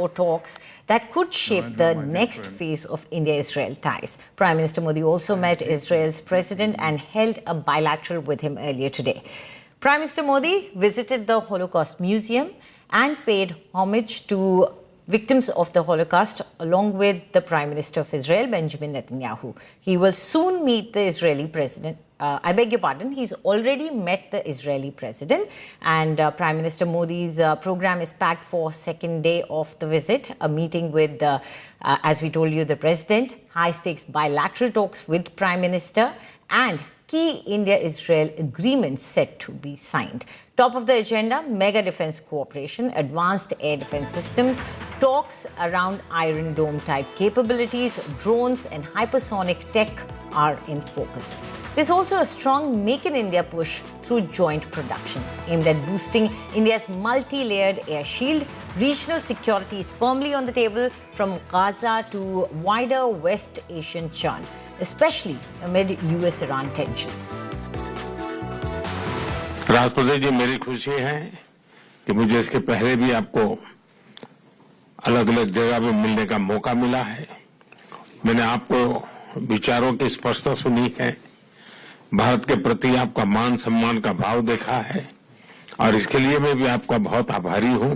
restore talks that could shape the next phase of India-Israel ties. Prime Minister Modi also met Israel's president and held a bilateral with him earlier today. Prime Minister Modi visited the Holocaust Museum and paid homage to victims of the Holocaust, along with the Prime Minister of Israel, Benjamin Netanyahu. He will soon meet the Israeli president. He's already met the Israeli president, and Prime Minister Modi's program is packed for second day of the visit, a meeting with, as we told you, the president, high-stakes bilateral talks with Prime Minister, and key India-Israel agreements set to be signed. Top of the agenda, mega defense cooperation, advanced air defense systems, talks around Iron Dome type capabilities, drones and hypersonic tech are in focus. There's also a strong Make in India push through joint production aimed at boosting India's multi-layered air shield. Regional security is firmly on the table, from Gaza to wider West Asian churn, especially amid US-Iran tensions. राष्ट्रपति जी, मेरी खुशी है कि मुझे इसके पहले भी आपको अलग अलग जगह पे मिलने का मौका मिला है। मैंने आपको विचारों की स्पष्टता सुनी है, भारत के प्रति आपका मान सम्मान का भाव देखा है, और इसके लिए मैं भी आपका बहुत आभारी हूं।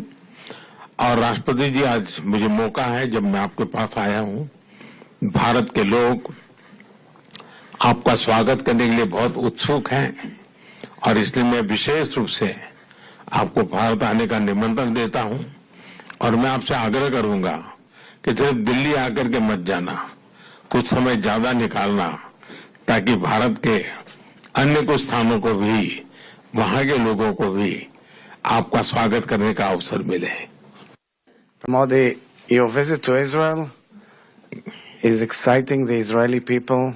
और राष्ट्रपति जी, आज मुझे मौका है, जब मैं आपके पास आया हूं, भारत के लोग आपका स्वागत करने के लिए बहुत उत्सुक हैं, और इसलिए मैं विशेष रूप से आपको भारत आने का निमंत्रण देता हूं। और मैं आपसे आग्रह करूंगा कि सिर्फ दिल्ली आकर के मत जाना, कुछ समय ज्यादा निकालना, ताकि भारत के अन्य कुछ स्थानों को भी, वहां के लोगों को भी आपका स्वागत करने का अवसर मिले। Modi, your visit to Israel is exciting the Israeli people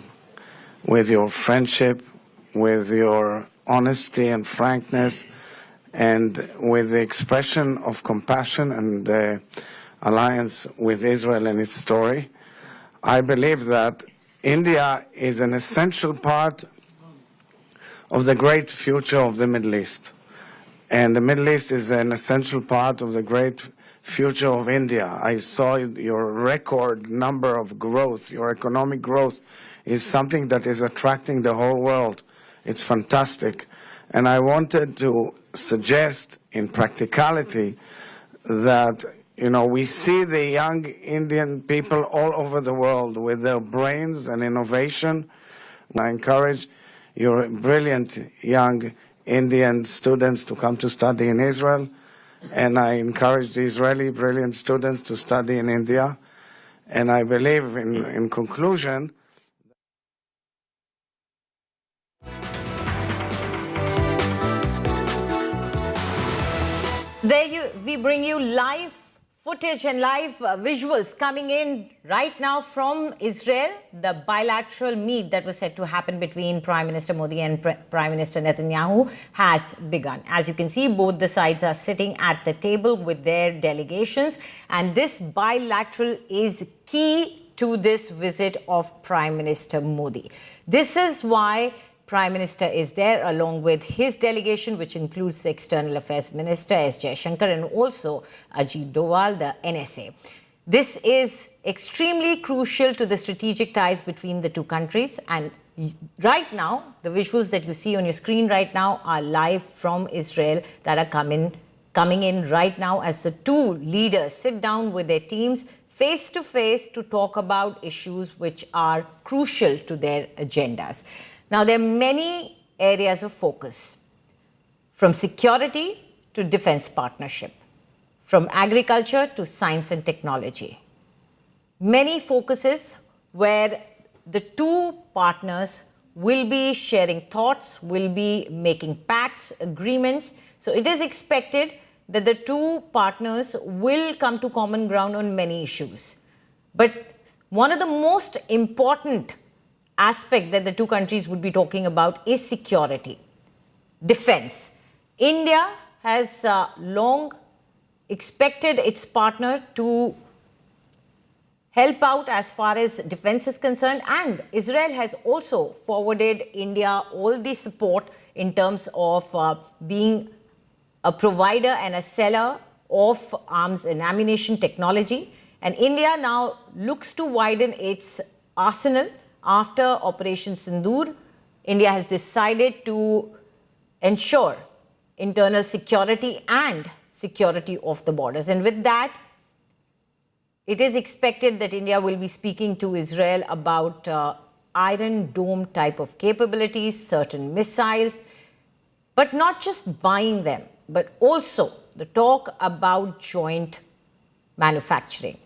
with your friendship, with your honesty and frankness, and with the expression of compassion and alliance with Israel and its story. I believe that India is an essential part of the great future of the Middle East. And the Middle East is an essential part of the great future of India. I saw your record number of growth. Your economic growth is something that is attracting the whole world. It's fantastic. And I wanted to suggest in practicality that, we see the young Indian people all over the world with their brains and innovation. I encourage your brilliant young Indian students to come to study in Israel, and I encourage the Israeli brilliant students to study in India. And I believe, in conclusion, we bring you live footage and live visuals coming in right now from Israel. The bilateral meet that was set to happen between Prime Minister Modi and Prime Minister Netanyahu has begun. As you can see, both the sides are sitting at the table with their delegations, and this bilateral is key to this visit of Prime Minister Modi. This is why Prime Minister is there along with his delegation, which includes the External Affairs Minister S. Jaishankar and also Ajit Doval, the NSA. This is extremely crucial to the strategic ties between the two countries. And right now, the visuals that you see on your screen right now are live from Israel that are coming in right now as the two leaders sit down with their teams face to face to talk about issues which are crucial to their agendas. Now, there are many areas of focus, from security to defense partnership, from agriculture to science and technology. Many focuses where the two partners will be sharing thoughts, will be making pacts, agreements. So it is expected that the two partners will come to common ground on many issues. But one of the most important aspect that the two countries would be talking about is security, defense. India has long expected its partner to help out as far as defense is concerned, and Israel has also forwarded India all the support in terms of being a provider and a seller of arms and ammunition technology. And India now looks to widen its arsenal after Operation Sindoor. India has decided to ensure internal security and security of the borders. And with that, it is expected that India will be speaking to Israel about Iron Dome type of capabilities, certain missiles, but not just buying them, but also the talk about joint manufacturing.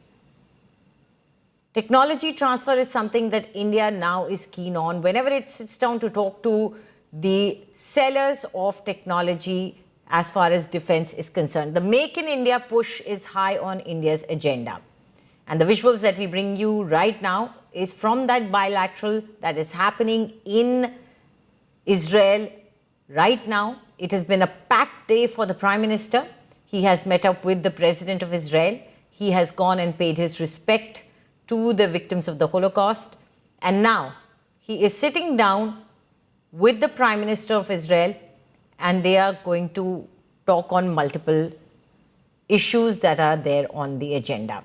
Technology transfer is something that India now is keen on. Whenever it sits down to talk to the sellers of technology as far as defense is concerned, the Make in India push is high on India's agenda. And the visuals that we bring you right now is from that bilateral that is happening in Israel right now. It has been a packed day for the Prime Minister. He has met up with the President of Israel. He has gone and paid his respect to the victims of the Holocaust. And now he is sitting down with the Prime Minister of Israel, and they are going to talk on multiple issues that are there on the agenda.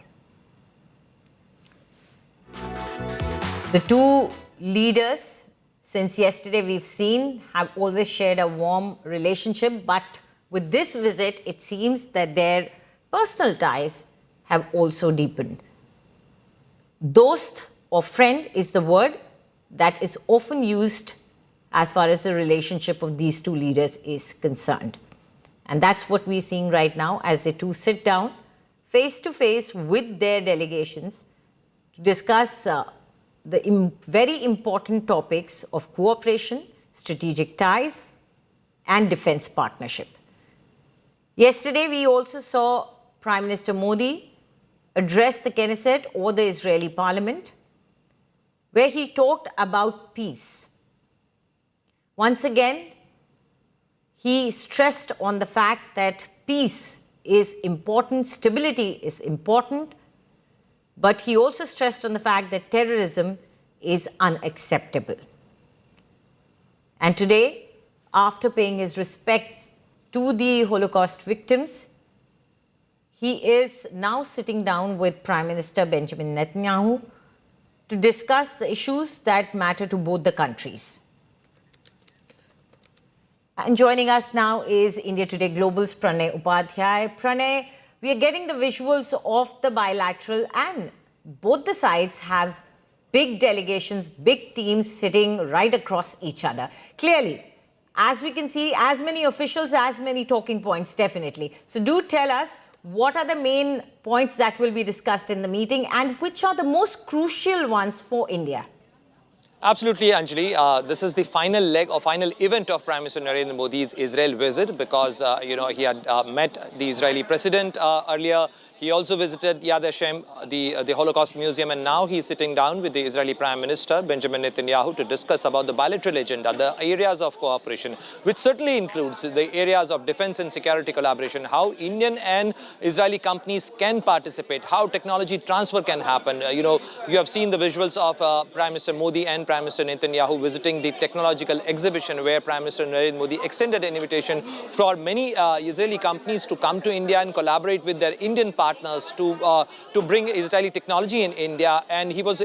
The two leaders, since yesterday we've seen, have always shared a warm relationship, but with this visit, it seems that their personal ties have also deepened. Dost or friend is the word that is often used as far as the relationship of these two leaders is concerned. And that's what we're seeing right now as the two sit down face to face with their delegations to discuss the very important topics of cooperation, strategic ties, and defense partnership. Yesterday, we also saw Prime Minister Modi address the Knesset or the Israeli parliament, where he talked about peace. Once again, he stressed on the fact that peace is important, stability is important, but he also stressed on the fact that terrorism is unacceptable. And today, after paying his respects to the Holocaust victims, he is now sitting down with Prime Minister Benjamin Netanyahu to discuss the issues that matter to both the countries. And joining us now is India Today Global's Pranay Upadhyay. Pranay, we are getting the visuals of the bilateral, and both the sides have big delegations, big teams sitting right across each other. Clearly, as we can see, as many officials, as many talking points, definitely. So do tell us, what are the main points that will be discussed in the meeting, and which are the most crucial ones for India? Absolutely, Anjali. This is the final leg or final event of Prime Minister Narendra Modi's Israel visit because, he had met the Israeli president earlier. He also visited Yad Vashem, the Holocaust Museum, and now he's sitting down with the Israeli Prime Minister, Benjamin Netanyahu, to discuss about the bilateral agenda, the areas of cooperation, which certainly includes the areas of defense and security collaboration, how Indian and Israeli companies can participate, how technology transfer can happen. You have seen the visuals of Prime Minister Modi and Prime Minister Netanyahu visiting the technological exhibition where Prime Minister Narendra Modi extended an invitation for many Israeli companies to come to India and collaborate with their Indian partners to bring Israeli technology in India. And he was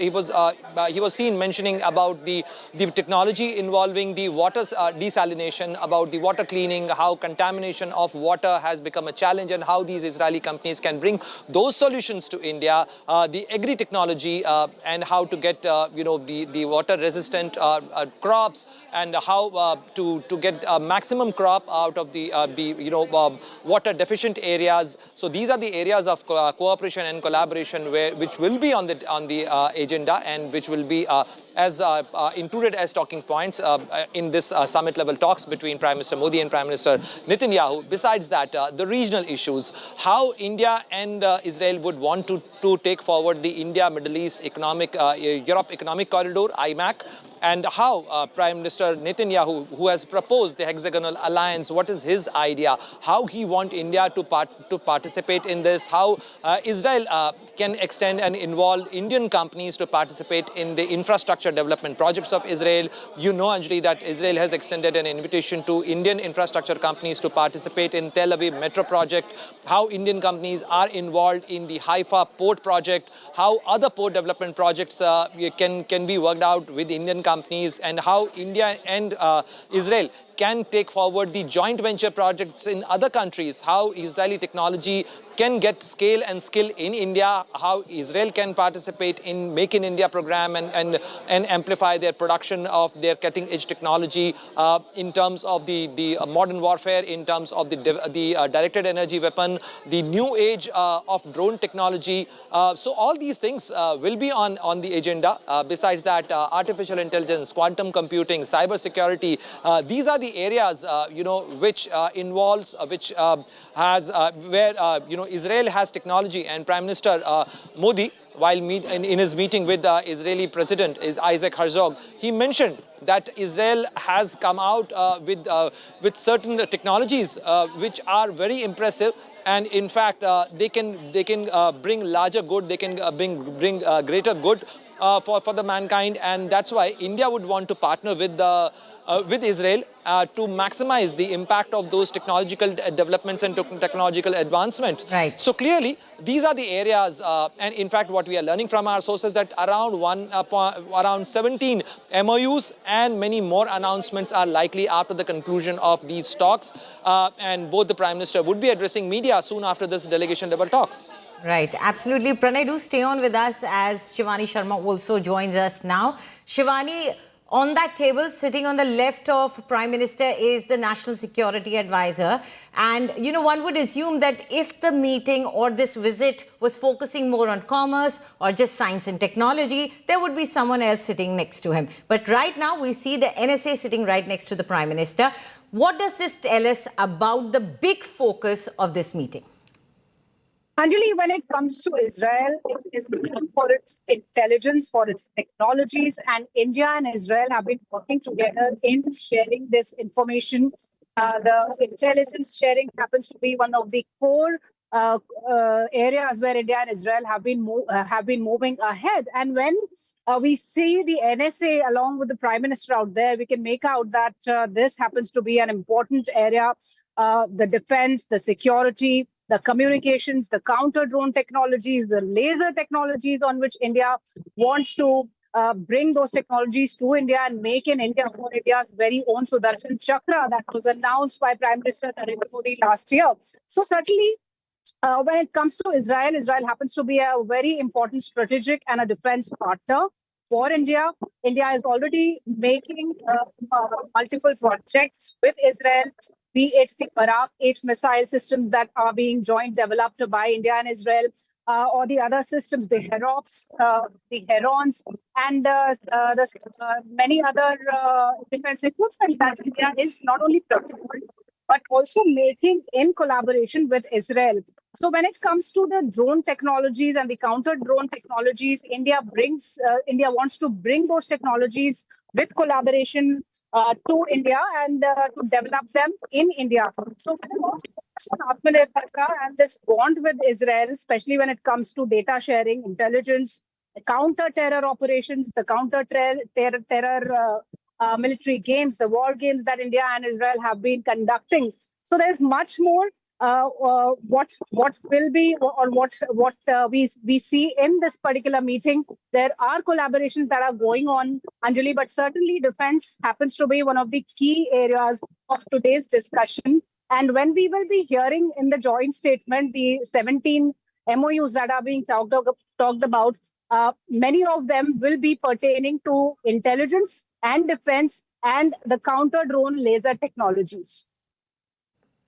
seen mentioning about the technology involving the water desalination, about the water cleaning, how contamination of water has become a challenge, and how these Israeli companies can bring those solutions to India, the agri technology, and how to get the water resistant crops, and how to get a maximum crop out of the water deficient areas. So these are the areas of cooperation and collaboration which will be on the agenda, and which will be included as talking points in this summit level talks between Prime Minister Modi and Prime Minister Netanyahu. Besides that, the regional issues, how India and Israel would want to take forward the India Middle East Economic Europe Economic Corridor, IMAC, and how Prime Minister Netanyahu, who has proposed the hexagonal alliance, what is his idea, how he wants India to participate in this, how Israel can extend and involve Indian companies to participate in the infrastructure development projects of Israel. You know, Anjali, that Israel has extended an invitation to Indian infrastructure companies to participate in Tel Aviv metro project, how Indian companies are involved in the Haifa port project, how other port development projects can be worked out with Indian companies, and how India and Israel can take forward the joint venture projects in other countries, how Israeli technology can get scale and skill in India, how Israel can participate in Make in India program and amplify their production of their cutting edge technology in terms of the modern warfare, in terms of the directed energy weapon, the new age of drone technology. So all these things will be on the agenda. Besides that, artificial intelligence, quantum computing, cyber security, these are the areas which involves where Israel has technology, and Prime Minister Modi, while in his meeting with the Israeli President Isaac Herzog, he mentioned that Israel has come out with certain technologies which are very impressive. And in fact, they can bring larger good, they can bring greater good for the mankind, and that's why India would want to partner with Israel to maximize the impact of those technological developments and technological advancements. Right. So clearly, these are the areas, and in fact, what we are learning from our sources that around 17 MOUs and many more announcements are likely after the conclusion of these talks, and both the Prime Minister would be addressing media soon after this delegation level talks. Right, absolutely. Pranay, do stay on with us as Shivani Sharma also joins us now. Shivani, on that table, sitting on the left of Prime Minister is the National Security Advisor. And, one would assume that if the meeting or this visit was focusing more on commerce or just science and technology, there would be someone else sitting next to him. But right now, we see the NSA sitting right next to the Prime Minister. What does this tell us about the big focus of this meeting? Anjali, when it comes to Israel, it is known for its intelligence, for its technologies, and India and Israel have been working together in sharing this information. The intelligence sharing happens to be one of the core areas where India and Israel have been moving ahead. And when we see the NSA along with the Prime Minister out there, we can make out that this happens to be an important area. The defense, the security, the communications, the counter-drone technologies, the laser technologies on which India wants to bring those technologies to India and make in India for India's very own Sudarshan Chakra that was announced by Prime Minister Narendra Modi last year. So certainly, when it comes to Israel, Israel happens to be a very important strategic and a defense partner for India. India is already making multiple projects with Israel, be it the Barak 8 missile systems that are being joint developed by India and Israel, or the other systems, the Herops, the Herons, and many other defense equipment that India is not only procuring, but also making in collaboration with Israel. So when it comes to the drone technologies and the counter-drone technologies, India wants to bring those technologies with collaboration to India and to develop them in India. So and this bond with Israel, especially when it comes to data sharing, intelligence, counter-terror operations, the counter-terror military games, the war games that India and Israel have been conducting. So there's much more what will be or what we see in this particular meeting. There are collaborations that are going on, Anjali, but certainly defense happens to be one of the key areas of today's discussion. And when we will be hearing in the joint statement the 17 MOUs that are being talked about, many of them will be pertaining to intelligence and defense and the counter-drone laser technologies.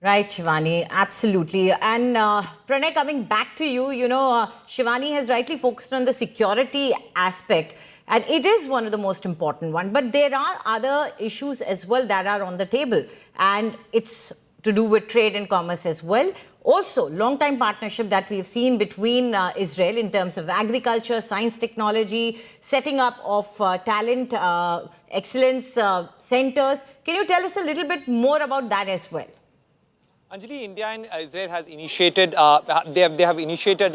Right, Shivani, absolutely. And Pranay, coming back to you, Shivani has rightly focused on the security aspect, and it is one of the most important ones. But there are other issues as well that are on the table, and it's to do with trade and commerce as well. Also, long-time partnership that we've seen between Israel in terms of agriculture, science, technology, setting up of talent, excellence centers. Can you tell us a little bit more about that as well? Anjali, India and Israel has initiated, they have initiated,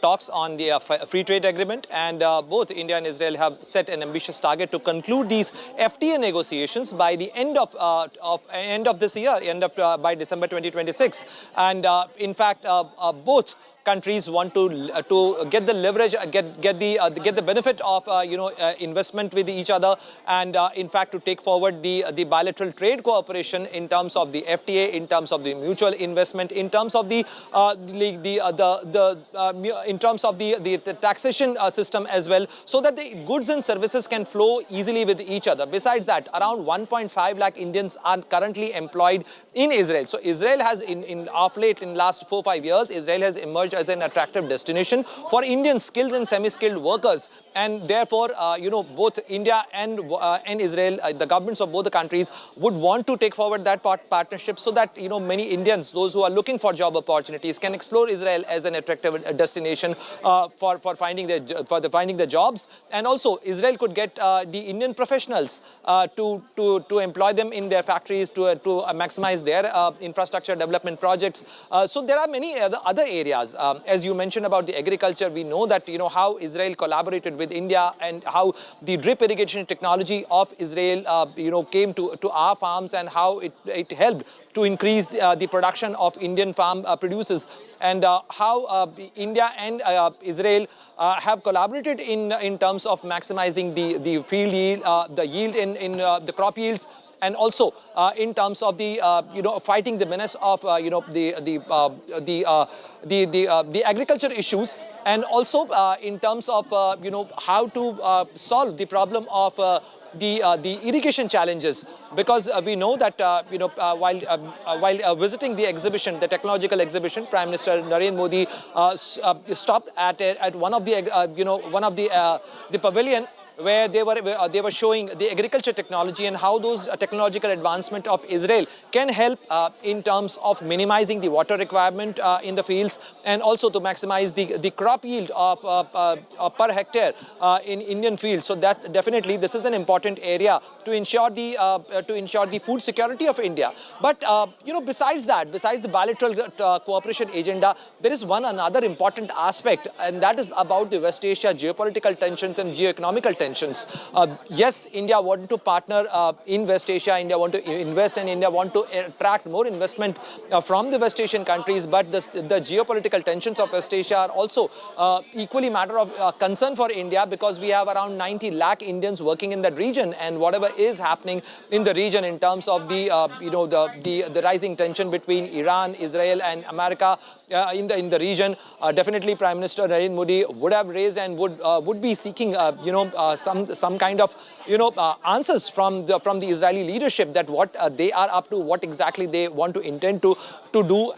talks on the free trade agreement, and both India and Israel have set an ambitious target to conclude these FTA negotiations by the end of this year, by December 2026. And in fact, both countries want to get the leverage, get the benefit of investment with each other, and in fact to take forward the bilateral trade cooperation in terms of the FTA, in terms of the mutual investment, in terms of the taxation system as well, so that the goods and services can flow easily with each other. Besides that, around 1.5 lakh Indians are currently employed in Israel. So Israel has in last 4-5 years, Israel has emerged as an attractive destination for Indian skilled and semi-skilled workers, and therefore both India and Israel, the governments of both the countries would want to take forward that partnership, so that many Indians, those who are looking for job opportunities, can explore Israel as an attractive destination for finding the jobs, and also Israel could get the Indian professionals to employ them in their factories, to maximize their infrastructure development projects. So there are many other areas. As you mentioned about the agriculture, we know that how Israel collaborated with India, and how the drip irrigation technology of Israel came to our farms, and how it helped to increase the production of Indian farm producers, and how India and Israel have collaborated in terms of maximizing the field yield, the yield in the crop yields, and also in terms of the fighting the menace of the agriculture issues, and also in terms of how to solve the problem of the irrigation challenges, because we know that while visiting the exhibition, the technological exhibition, Prime Minister Narendra Modi stopped at one of the pavilion, where they were showing the agriculture technology, and how those technological advancement of Israel can help in terms of minimizing the water requirement in the fields, and also to maximize the crop yield of per hectare in Indian fields. So that definitely this is an important area to ensure the food security of India. But besides that, besides the bilateral cooperation agenda, there is another important aspect, and that is about the West Asia geopolitical tensions and geoeconomical tensions. Yes, India want to partner in West Asia, India want to invest, and India want to attract more investment from the West Asian countries, but the geopolitical tensions of West Asia are also equally matter of concern for India, because we have around 90 lakh Indians working in that region, and whatever is happening in the region in terms of the rising tension between Iran, Israel and America in the region, definitely Prime Minister Narendra Modi would have raised and would be seeking some kind of answers from the Israeli leadership, that what they are up to, what exactly they want to intend to do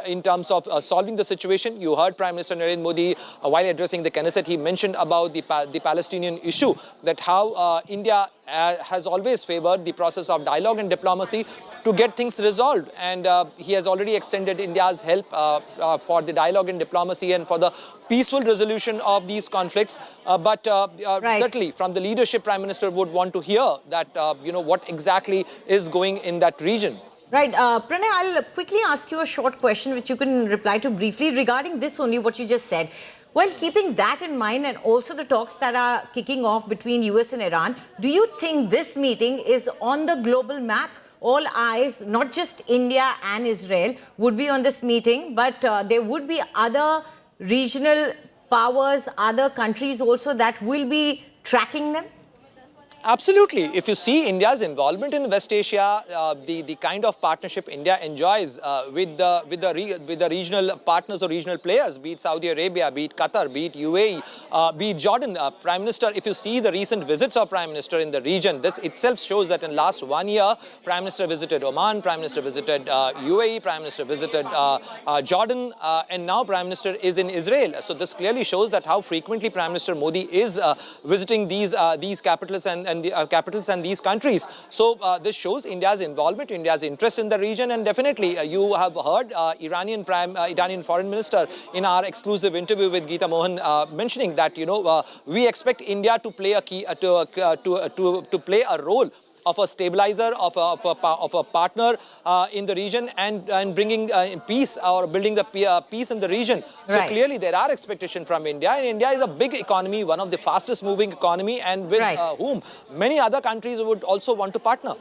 in terms of solving the situation. You heard Prime Minister Narendra Modi while addressing the Knesset, he mentioned about the Palestinian issue, that how India has always favored the process of dialogue and diplomacy to get things resolved, and he has already extended India's help for the dialogue and diplomacy and for the peaceful resolution of these conflicts. But certainly from the leadership, Prime Minister would want to hear that what exactly is going in that region. Right. Pranay, I'll quickly ask you a short question which you can reply to briefly regarding this only, what you just said. Well, keeping that in mind, and also the talks that are kicking off between US and Iran, do you think this meeting is on the global map? All eyes, not just India and Israel, would be on this meeting, but there would be other regional powers, other countries also that will be tracking them? Absolutely. If you see India's involvement in West Asia, the kind of partnership India enjoys with the regional partners or regional players, be it Saudi Arabia, be it Qatar, be it UAE, be it Jordan. Prime Minister, if you see the recent visits of Prime Minister in the region, this itself shows that in last 1 year, Prime Minister visited Oman, Prime Minister visited UAE, Prime Minister visited Jordan, and now Prime Minister is in Israel. So this clearly shows that how frequently Prime Minister Modi is visiting these capitals and and the capitals and these countries. So this shows India's involvement, India's interest in the region, and definitely you have heard Iranian Foreign Minister in our exclusive interview with Geeta Mohan mentioning that we expect India to play a key to play a role of a stabilizer, of a partner in the region, and bringing peace or building the peace in the region. So Right. clearly there are expectations from India, and India is a big economy, one of the fastest moving economy, and with Right. whom many other countries would also want to partner.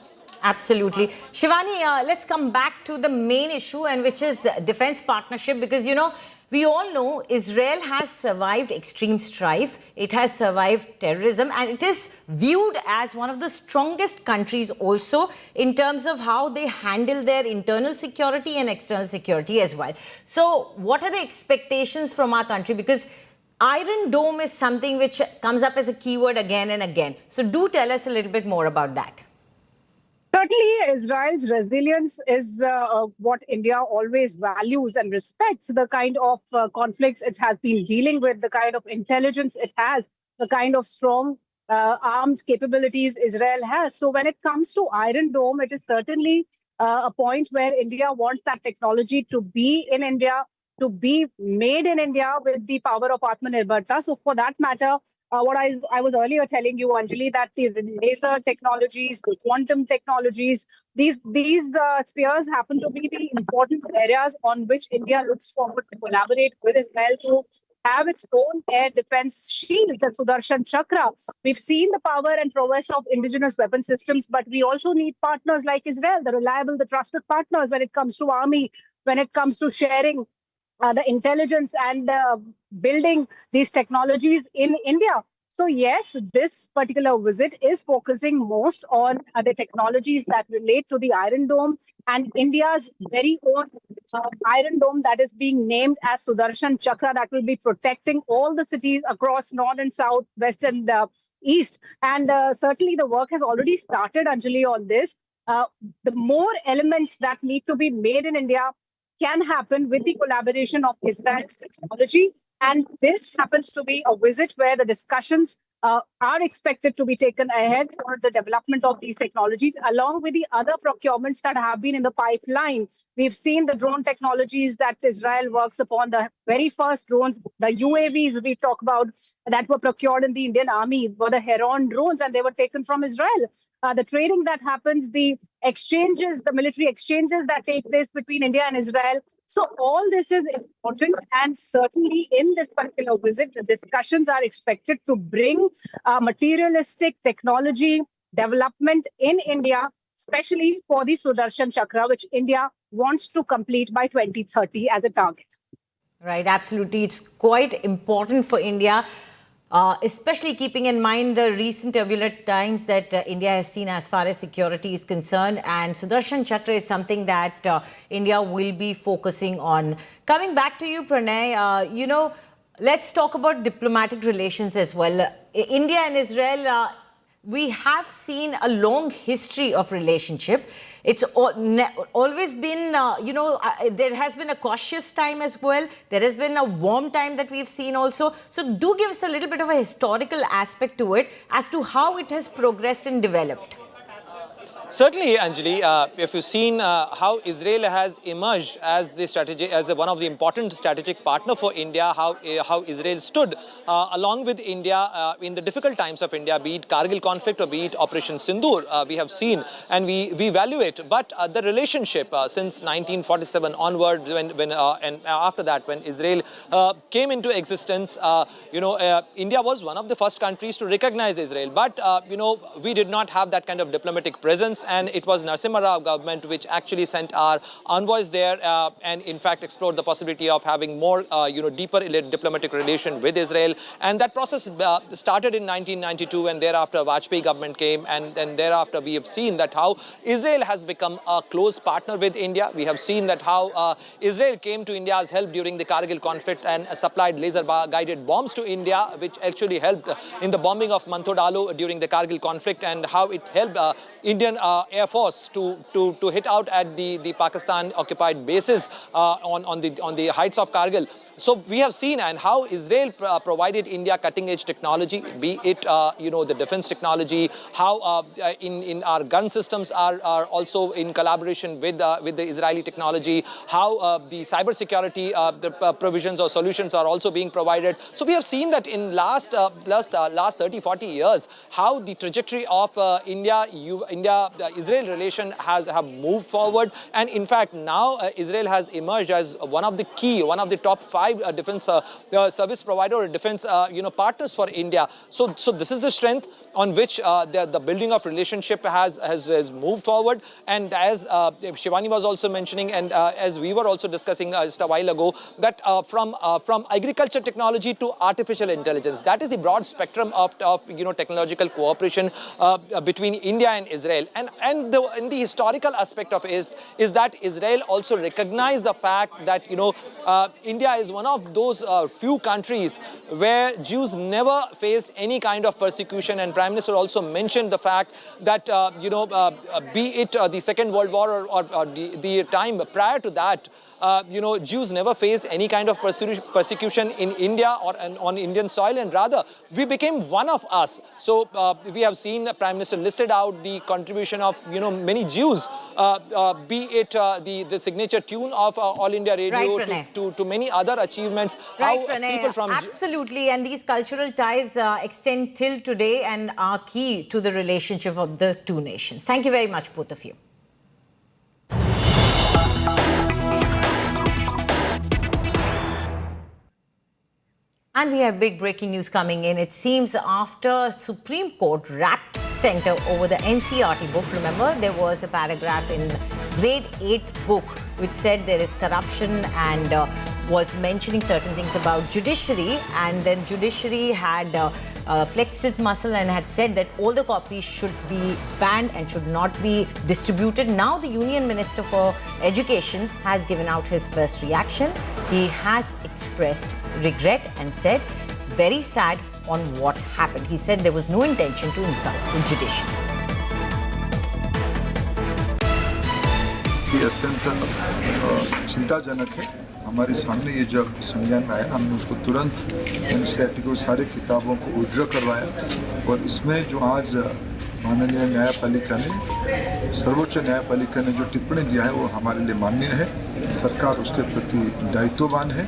Absolutely. Shivani, let's come back to the main issue, and which is defense partnership, because, we all know Israel has survived extreme strife, it has survived terrorism, and it is viewed as one of the strongest countries also in terms of how they handle their internal security and external security as well. So what are the expectations from our country? Because Iron Dome is something which comes up as a keyword again and again. So do tell us a little bit more about that. Certainly, Israel's resilience is what India always values and respects. The kind of conflicts it has been dealing with, the kind of intelligence it has, the kind of strong armed capabilities Israel has. So when it comes to Iron Dome, it is certainly a point where India wants that technology to be in India, to be made in India with the power of Atmanirbharta. So for that matter, what I was earlier telling you, Anjali, that the laser technologies, the quantum technologies, these spheres happen to be the important areas on which India looks forward to collaborate with Israel to have its own air defense shield, the Sudarshan Chakra. We've seen the power and prowess of indigenous weapon systems, but we also need partners like Israel, the reliable, the trusted partners when it comes to army, when it comes to sharing the intelligence and building these technologies in India. So yes, this particular visit is focusing most on the technologies that relate to the Iron Dome and India's very own Iron Dome that is being named as Sudarshan Chakra, that will be protecting all the cities across north and south, west and east. And certainly the work has already started, Anjali, on this. The more elements that need to be made in India can happen with the collaboration of Israel's technology. And this happens to be a visit where the discussions are expected to be taken ahead for the development of these technologies, along with the other procurements that have been in the pipeline. We've seen the drone technologies that Israel works upon, the very first drones, the UAVs we talk about that were procured in the Indian Army were the Heron drones, and they were taken from Israel. The trading that happens, the exchanges, the military exchanges that take place between India and Israel. So all this is important, and certainly in this particular visit, the discussions are expected to bring materialistic technology development in India, especially for the Sudarshan Chakra, which India wants to complete by 2030 as a target. Right, absolutely. It's quite important for India, especially keeping in mind the recent turbulent times that India has seen as far as security is concerned. And Sudarshan Chakra is something that India will be focusing on. Coming back to you, Pranay, let's talk about diplomatic relations as well. India and Israel, we have seen a long history of relationship. It's always been, there has been a cautious time as well. There has been a warm time that we've seen also. So do give us a little bit of a historical aspect to it as to how it has progressed and developed. Certainly, Anjali, if you've seen how Israel has emerged as one of the important strategic partner for India, how Israel stood along with India in the difficult times of India, be it Kargil conflict or be it Operation Sindoor, we have seen and we value it. But the relationship since 1947 onward, and after that, when Israel came into existence, India was one of the first countries to recognize Israel. But we did not have that kind of diplomatic presence. And it was Narasimha Rao government which actually sent our envoys there and in fact explored the possibility of having more deeper diplomatic relation with Israel. And that process started in 1992, and thereafter Vajpayee government came, and then thereafter we have seen that how Israel has become a close partner with India. We have seen that how Israel came to India's help during the Kargil conflict and supplied laser guided bombs to India, which actually helped in the bombing of Manthodalu during the Kargil conflict, and how it helped Indian Air Force to hit out at the Pakistan occupied bases on the heights of Kargil. So we have seen and how Israel provided India cutting-edge technology, be it the defense technology, how in our gun systems are also in collaboration with the Israeli technology, how the cyber security provisions or solutions are also being provided. So we have seen that in last 30-40 years how the trajectory of India-Israel relation have moved forward, and in fact now Israel has emerged as one of the top 5 defense service provider or defense partners for India. So this is the strength on which the building of relationship has moved forward. And as Shivani was also mentioning, and as we were also discussing just a while ago, that from agriculture technology to artificial intelligence, that is the broad spectrum of technological cooperation between India and Israel. And the historical aspect of it is that Israel also recognized the fact that India is one of those few countries where Jews never faced any kind of persecution. And Prime Minister also mentioned the fact that be it the Second World War or the time prior to that, Jews never faced any kind of persecution in India or on Indian soil, and rather we became one of us. So we have seen the Prime Minister listed out the contribution of many Jews, be it the signature tune of All India Radio, Right, to many other achievements. Right, How Pranay, people from absolutely. And these cultural ties extend till today and are key to the relationship of the two nations. Thank you very much, both of you. And we have big breaking news coming in. It seems after Supreme Court wrapped center over the NCERT book, remember there was a paragraph in grade 8th book which said there is corruption and was mentioning certain things about judiciary, and then judiciary had flexed its muscle and had said that all the copies should be banned and should not be distributed. Now the Union Minister for Education has given out his first reaction. He has expressed regret and said very sad on what happened. He said there was no intention to insult the judiciary. ये अत्यंत चिंताजनक है। हमारे सामने ये जब संज्ञान में आया, हमने उसको तुरंत एनसीईआरटी को सारे किताबों को विड्रॉ करवाया, और इसमें जो आज माननीय न्यायपालिका ने, सर्वोच्च न्यायपालिका ने जो टिप्पणी दिया है वो हमारे लिए मान्य है। सरकार उसके प्रति दायित्ववान है,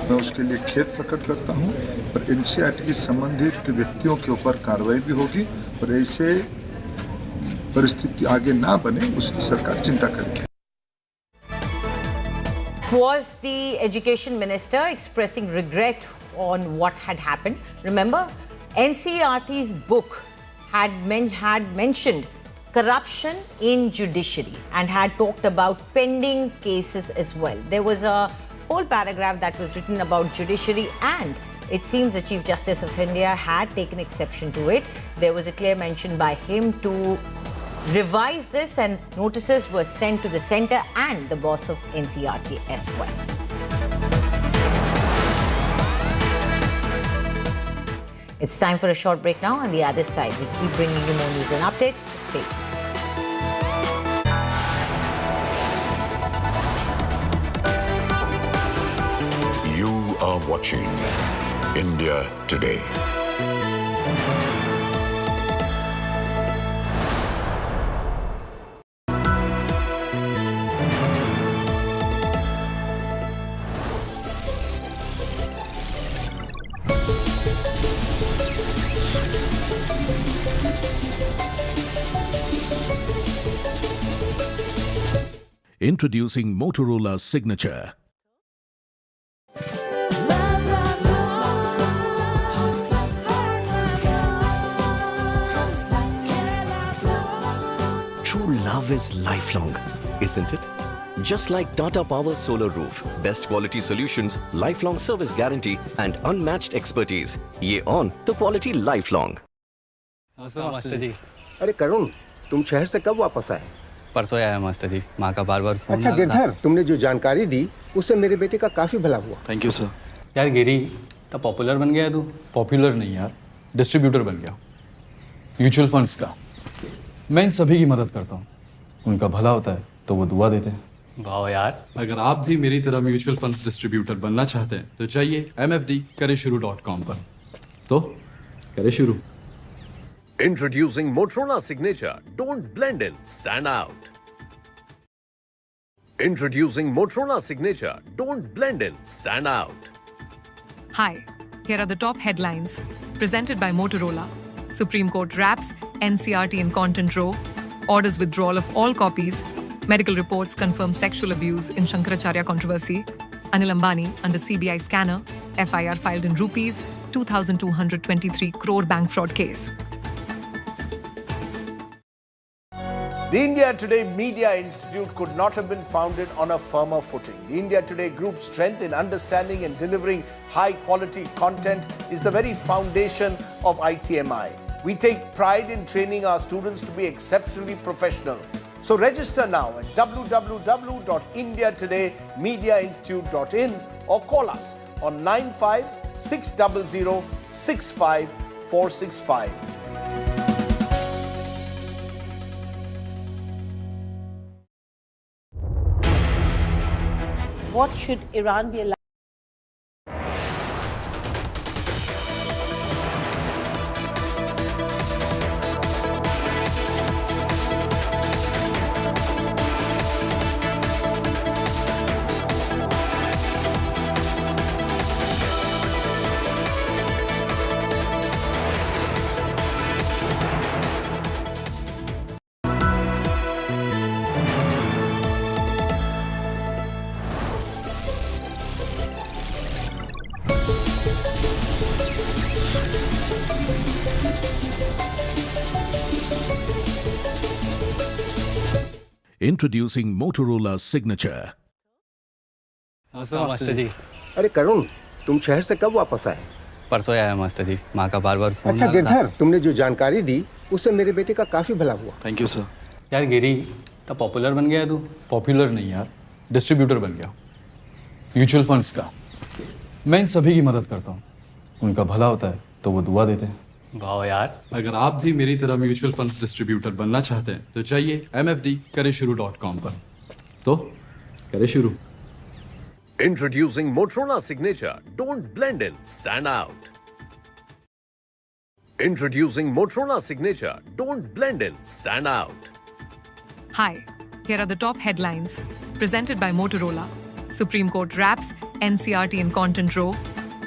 मैं उसके लिए खेद प्रकट करता हूँ। और एनसीईआरटी की संबंधित व्यक्तियों के ऊपर कार्रवाई भी होगी, और ऐसे परिस्थिति आगे ना बने उसकी सरकार चिंता करेगी। Was the Education Minister expressing regret on what had happened? Remember, NCERT's book had mentioned corruption in judiciary and had talked about pending cases as well. There was a whole paragraph that was written about judiciary, and it seems the Chief Justice of India had taken exception to it. There was a clear mention by him to revise this, and notices were sent to the centre and the boss of NCERT as well. It's time for a short break now. On the other side, we keep bringing you more news and updates. Stay tuned. You are watching India Today. Introducing Motorola's signature. True love is lifelong, isn't it? Just like Tata Power Solar Roof, best quality solutions, lifelong service guarantee and unmatched expertise. Ye on to quality lifelong. Master ji. अरे करुण, तुम शहर से कब वापस आए? परसों आया master जी, माँ का बार-बार फोन। अच्छा गिरधर, तुमने जो जानकारी दी उससे मेरे बेटे का काफी भला हुआ। Thank you sir. यार गिरी, तो पॉपुलर बन गया है तू? पॉपुलर नहीं यार, डिस्ट्रीब्यूटर बन गया म्यूचुअल फंड्स का। मैं इन सभी की मदद करता हूँ, उनका भला होता है तो वो दुआ देते हैं। वाह यार, अगर आप भी मेरी तरह म्यूचुअल फंड्स डिस्ट्रीब्यूटर बनना चाहते हैं तो जाइए mfdkareshuru.com पर। तो करें शुरू। Introducing Motorola Signature. Don't blend in, stand out. Introducing Motorola Signature. Don't blend in, stand out. Hi, here are the top headlines presented by Motorola. Supreme Court wraps NCERT in content row. Orders withdrawal of all copies. Medical reports confirm sexual abuse in Shankaracharya controversy. Anil Ambani under CBI scanner. FIR filed in rupees 2,223 crore bank fraud case. The India Today Media Institute could not have been founded on a firmer footing. The India Today Group's strength in understanding and delivering high-quality content is the very foundation of ITMI. We take pride in training our students to be exceptionally professional. So register now at www.indiatodaymediainstitute.in or call us on 95 600 65465. What should Iran be allowed? Introducing Motorola Signature. नमस्ते master ji. अरे करुण, तुम शहर से कब वापस आए? परसों आया मास्टर जी, माँ का बार बार फोन। अच्छा गिरधर, तुमने जो जानकारी दी उससे मेरे बेटे का काफी भला हुआ। Thank you sir. यार गिरी, तो पॉपुलर बन गया तू। पॉपुलर नहीं यार, डिस्ट्रीब्यूटर बन गया म्यूचुअल फंड्स का। मैं इन सभी की मदद करता हूँ, उनका भला होता है तो वो दुआ देते हैं। वाह यार, अगर आप भी मेरी तरह म्यूचुअल फंड्स डिस्ट्रीब्यूटर बनना चाहते हैं तो जाइए mfdkareshuru.com पर। तो करें शुरू। Introducing Motorola Signature. Don't blend in, stand out. Introducing Motorola Signature. Don't blend in, stand out. Hi, here are the top headlines presented by Motorola. Supreme Court wraps NCERT in content row.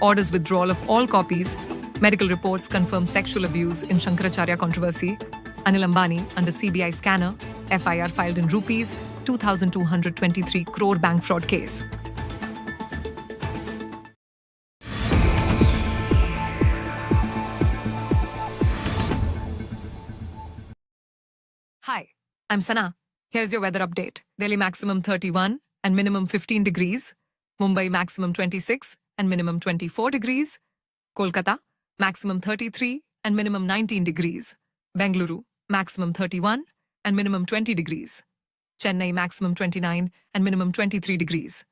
Orders withdrawal of all copies. Medical reports confirm sexual abuse in Shankaracharya controversy. Anil Ambani under CBI scanner. FIR filed in rupees 2,223 crore bank fraud case. Hi, I'm Sana. Here's your weather update. Delhi maximum 31 and minimum 15 degrees. Mumbai maximum 26 and minimum 24 degrees. Kolkata maximum 33 and minimum 19 degrees. Bengaluru maximum 31 and minimum 20 degrees. Chennai maximum 29 and minimum 23 degrees.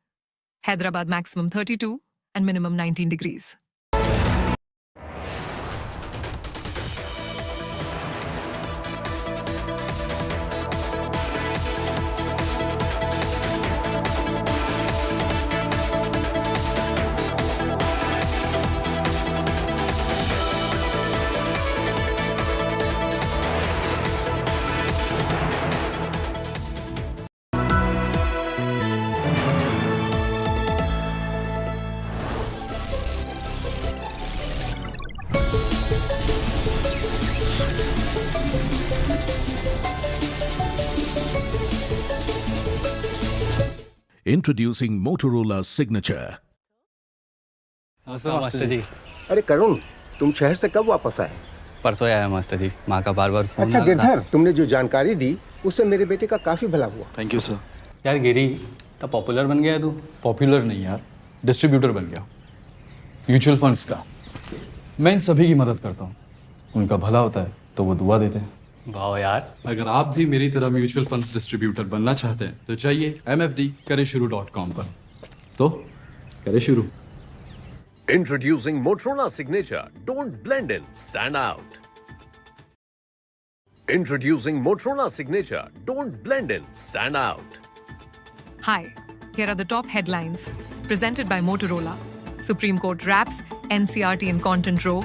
Hyderabad maximum 32 and minimum 19 degrees. Introducing Motorola Signature. नमस्ते master ji. अरे करुण, तुम शहर से कब वापस आए? परसों आया मास्टर जी, माँ का बार बार फोन। अच्छा गिरधर, तुमने जो जानकारी दी उससे मेरे बेटे का काफी भला हुआ। Thank you sir. यार गिरी, तो पॉपुलर बन गया तू। पॉपुलर नहीं यार, डिस्ट्रीब्यूटर बन गया म्यूचुअल फंड्स का। मैं इन सभी की मदद करता हूँ, उनका भला होता है तो वो दुआ देते हैं। वाह यार, अगर आप भी मेरी तरह म्यूचुअल फंड्स डिस्ट्रीब्यूटर बनना चाहते हैं तो जाइए mfdkareshuru.com पर। तो करें शुरू। Introducing Motorola Signature. Don't blend in, stand out. Introducing Motorola Signature. Don't blend in, stand out. Hi, here are the top headlines. Presented by Motorola. Supreme Court wraps NCERT in content row.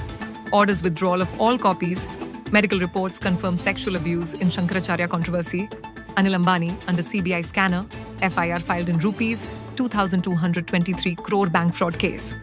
Orders withdrawal of all copies. Medical reports confirm sexual abuse in Shankaracharya controversy. Anil Ambani under CBI scanner. FIR filed in rupees 2,223 crore bank fraud case.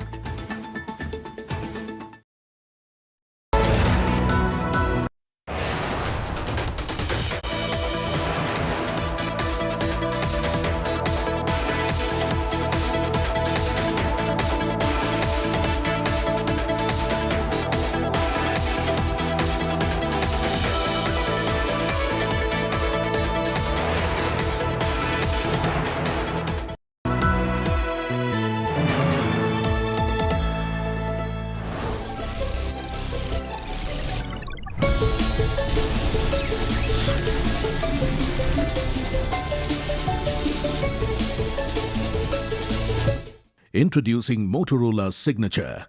Introducing Motorola Signature.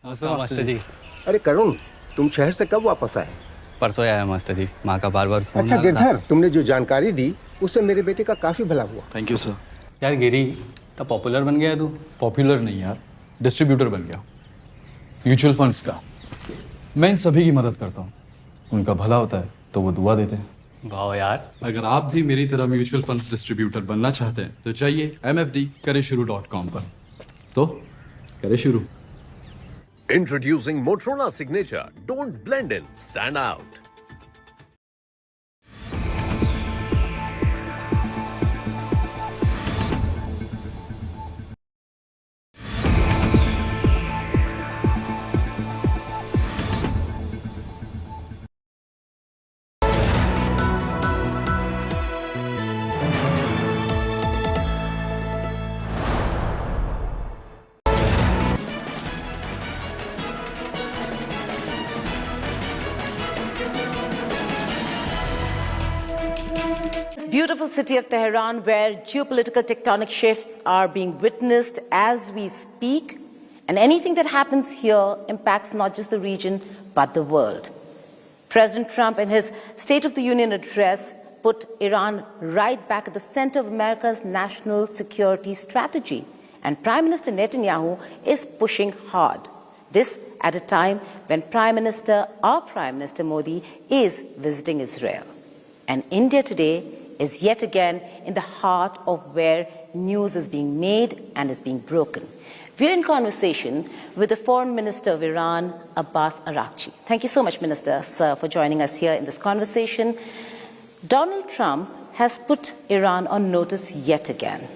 Master ji. अरे करुण, तुम शहर से कब वापस आए? परसों आया master जी, माँ का बार-बार फोन अच्छा गिरधर, तुमने जो जानकारी दी उससे मेरे बेटे का काफी भला हुआ। Thank you sir. यार गिरी, तो पॉपुलर बन गया तू? पॉपुलर नहीं यार, डिस्ट्रीब्यूटर बन गया। म्यूचुअल फंड्स का। मैं इन सभी की मदद करता हूँ। उनका भला होता है तो वो दुआ देते हैं। वाह यार, अगर आप भी मेरी तरह म्यूचुअल फंड्स डिस्ट्रीब्यूटर बनना चाहते हैं तो चाहिए mfd-shuru.com पर। तो करें शुरू। Introducing Motorola Signature. Don't blend in, stand out. Beautiful city of Tehran, where geopolitical tectonic shifts are being witnessed as we speak. And anything that happens here impacts not just the region, but the world. President Trump, in his State of the Union address, put Iran right back at the center of America's national security strategy. And Prime Minister Netanyahu is pushing hard. This at a time when our Prime Minister Modi is visiting Israel. And India today is yet again in the heart of where news is being made and is being broken. We're in conversation with the Foreign Minister of Iran, Abbas Araghchi. Thank you so much, Minister, sir, for joining us here in this conversation. Donald Trump has put Iran on notice yet again.